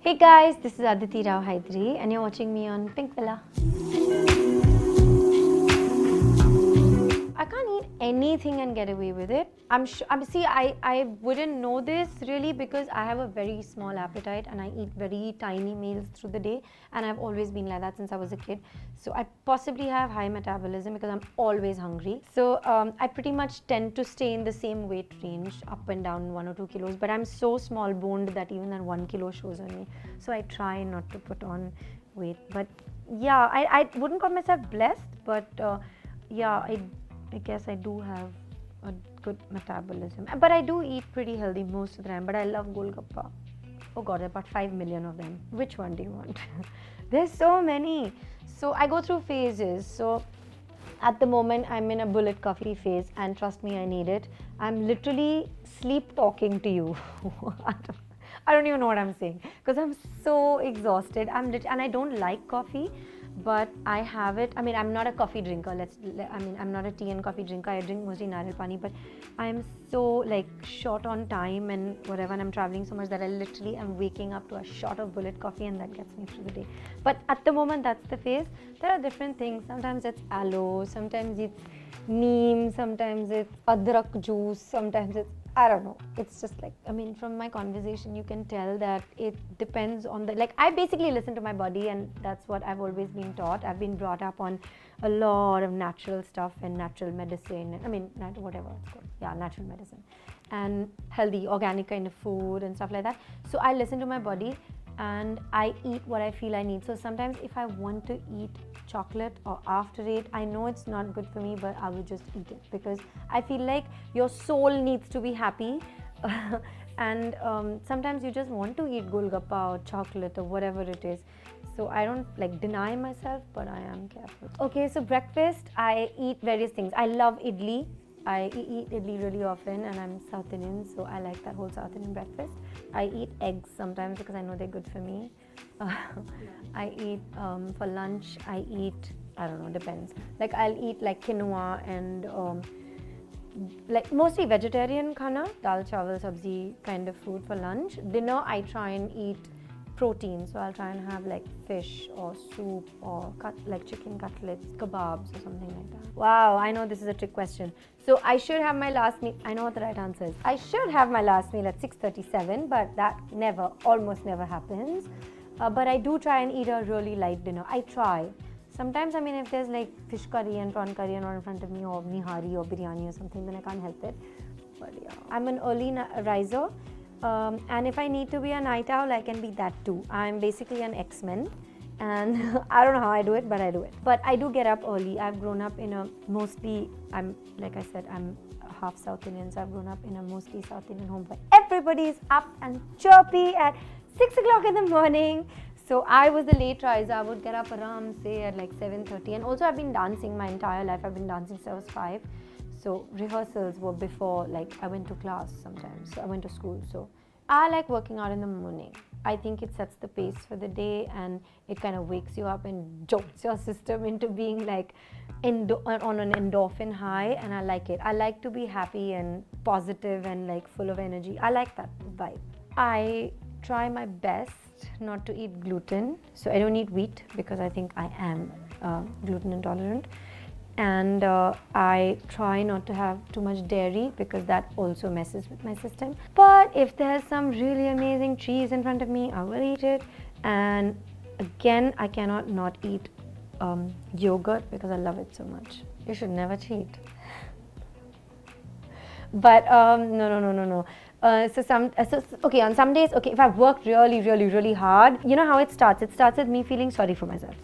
Hey guys, this is Aditi Rao Haidri and you're watching me on Pink Villa. I can't eat anything and get away with it. I wouldn't know this really because I have a very small appetite and I eat very tiny meals through the day, and I've always been like that since I was a kid. So I possibly have high metabolism because I'm always hungry. So I pretty much tend to stay in the same weight range, up and down 1 or 2 kilos, but I'm so small boned that even that 1 kilo shows on me. So I try not to put on weight. But yeah, I wouldn't call myself blessed, but yeah, I guess I do have a good metabolism. But I do eat pretty healthy most of the time. But I love Golgappa. Oh god, about 5 million of them. Which one do you want? There's so many. So I go through phases. So at the moment, I'm in a bullet coffee phase, and trust me, I need it. I'm literally sleep talking to you. I don't even know what I'm saying because I'm so exhausted. And I don't like coffee, but I have it. I mean, I'm not a coffee drinker. I'm not a tea and coffee drinker. I drink mostly nariyal pani, but I'm so like short on time and whatever, and I'm traveling so much that I literally am waking up to a shot of bullet coffee, and that gets me through the day. But at the moment, that's the phase. There are different things. Sometimes it's aloe, sometimes it's neem, sometimes it's adrak juice, sometimes it's, I don't know. It's just like, I mean, from my conversation, you can tell that it depends on the, like, I basically listen to my body, and that's what I've always been taught. I've been brought up on a lot of natural stuff and natural medicine. I mean, whatever it's called. Yeah, natural medicine. And healthy, organic kind of food and stuff like that. So I listen to my body and I eat what I feel I need. So sometimes if I want to eat chocolate or after it, I know it's not good for me, but I will just eat it because I feel like your soul needs to be happy. And sometimes you just want to eat golgappa or chocolate or whatever it is. So I don't like deny myself, but I am careful. Okay, so breakfast, I eat various things. I love idli. I eat idli really often, and I'm South Indian, so I like that whole South Indian breakfast. I eat eggs sometimes because I know they're good for me. I eat for lunch, I eat, I don't know, depends. Like I'll eat like quinoa and like mostly vegetarian khana, dal, chawal, sabzi kind of food for lunch. Dinner, I try and eat protein, so I'll try and have like fish or soup or like chicken cutlets, kebabs or something like that. Wow, I know this is a trick question. So I should have my last meal. I know what the right answer is. I should have my last meal at 6:37, but that almost never happens. But I do try and eat a really light dinner. I try. Sometimes, I mean, if there's like fish curry and prawn curry not in front of me, or nihari or biryani or something, then I can't help it. But yeah, I'm an early riser. And if I need to be a night owl, I can be that too. I'm basically an X-Men, and I don't know how I do it, but I do it. But I do get up early. I've grown up in a mostly, like I said, I'm half South Indian, so I've grown up in a mostly South Indian home where everybody's up and chirpy at 6 o'clock in the morning. So I was the late riser. I would get up around, say, at like 7:30. And also I've been dancing my entire life. I've been dancing since I was 5. So rehearsals were before, like I went to class sometimes. So I went to school. So I like working out in the morning. I think it sets the pace for the day, and it kind of wakes you up and jolts your system into being like on an endorphin high, and I like it. I like to be happy and positive and like full of energy. I like that vibe. I try my best not to eat gluten. So I don't eat wheat because I think I am gluten intolerant. And I try not to have too much dairy because that also messes with my system. But if there's some really amazing cheese in front of me, I will eat it. And again, I cannot not eat yogurt because I love it so much. You should never cheat. But no. Okay, on some days, okay, if I've worked really hard, you know how it starts? It starts with me feeling sorry for myself.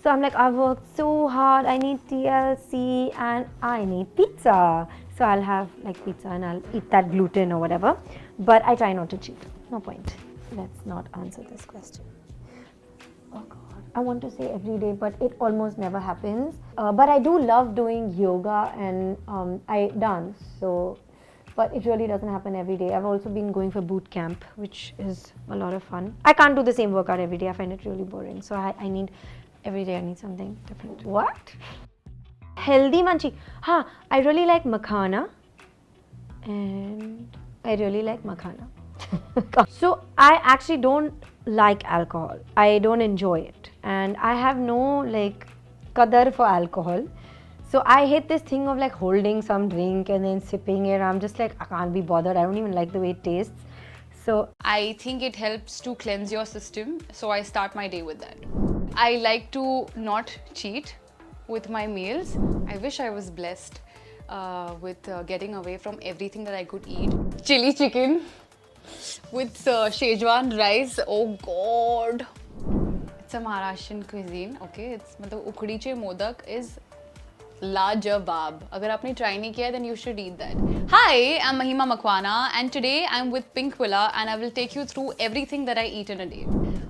So I'm like, I've worked so hard, I need TLC and I need pizza. So I'll have like pizza and I'll eat that gluten or whatever. But I try not to cheat. No point. Let's not answer this question. Oh God, I want to say every day, but it almost never happens. But I do love doing yoga and I dance. So, but it really doesn't happen every day. I've also been going for boot camp, which is a lot of fun. I can't do the same workout every day. I find it really boring. So I need, every day I need something different. What? Healthy manchi. I really like makhana. And I really like makhana. So I actually don't like alcohol. I don't enjoy it, and I have no like qadar for alcohol. So I hate this thing of like holding some drink and then sipping it. I'm just like, I can't be bothered. I don't even like the way it tastes. So I think it helps to cleanse your system, so I start my day with that. I like to not cheat with my meals. I wish I was blessed with getting away from everything that I could eat. Chili chicken with Szechuan rice. Oh God. It's a Maharashtrian cuisine, okay? It's मतलब उखड़ीचे modak is Lajabab. अगर आपने try नहीं किया, then you should eat that. Hi, I'm Mahima Makwana, and today I'm with Pinkwilla, and I will take you through everything that I eat in a day.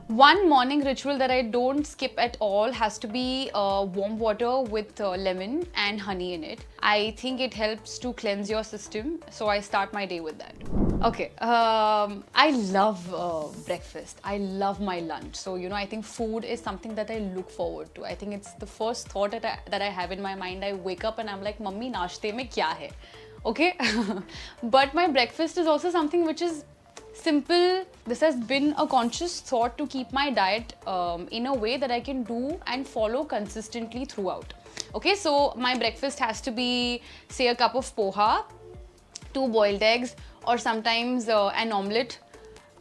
One morning ritual that I don't skip at all has to be warm water with lemon and honey in it. I think it helps to cleanse your system, so I start my day with that. Okay, I love breakfast. I love my lunch. So, you know, I think food is something that I look forward to. I think it's the first thought that I have in my mind. I wake up and I'm like, Mummy, नाश्ते में क्या है? Okay? But my breakfast is also something which is simple. This has been a conscious thought to keep my diet in a way that I can do and follow consistently throughout. Okay, so my breakfast has to be, say, a cup of poha, 2 boiled eggs, or sometimes an omelette,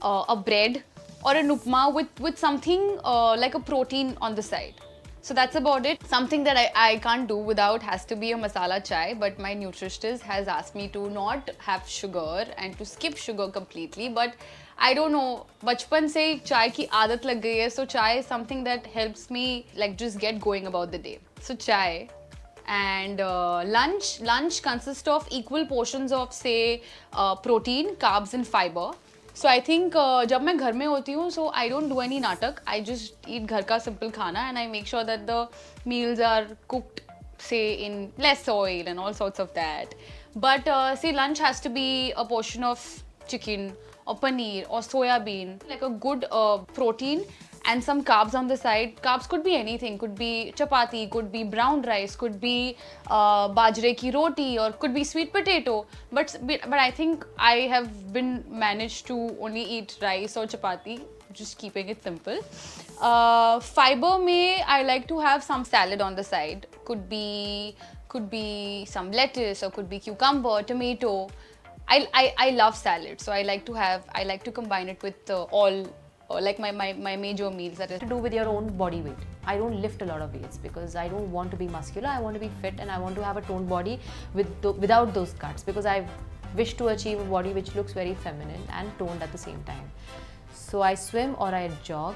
a bread, or an upma with something like a protein on the side. So that's about it. Something that I can't do without has to be a masala chai, but my nutritionist has asked me to not have sugar and to skip sugar completely. But I don't know, bachpan se chai ki aadat lag gayi hai, so chai is something that helps me like just get going about the day. So chai. And lunch consists of equal portions of say protein, carbs and fiber. So I think जब मैं घर में होती हूँ, so I don't do any नाटक. I just eat घर का simple खाना, and I make sure that the meals are cooked say in less oil and all sorts of that. But say lunch has to be a portion of chicken or paneer or soya bean, like a good protein and some carbs on the side. Carbs could be anything, could be chapati, could be brown rice, could be bajre ki roti, or could be sweet potato. But I think I have been managed to only eat rice or chapati, just keeping it simple. Fiber may I like to have some salad on the side. Could be some lettuce, or could be cucumber, tomato. I love salad, so I like to combine it with all like my major meals. That is to do with your own body weight. I don't lift a lot of weights because I don't want to be muscular. I want to be fit and I want to have a toned body without those cuts, because I wish to achieve a body which looks very feminine and toned at the same time. So I swim or I jog.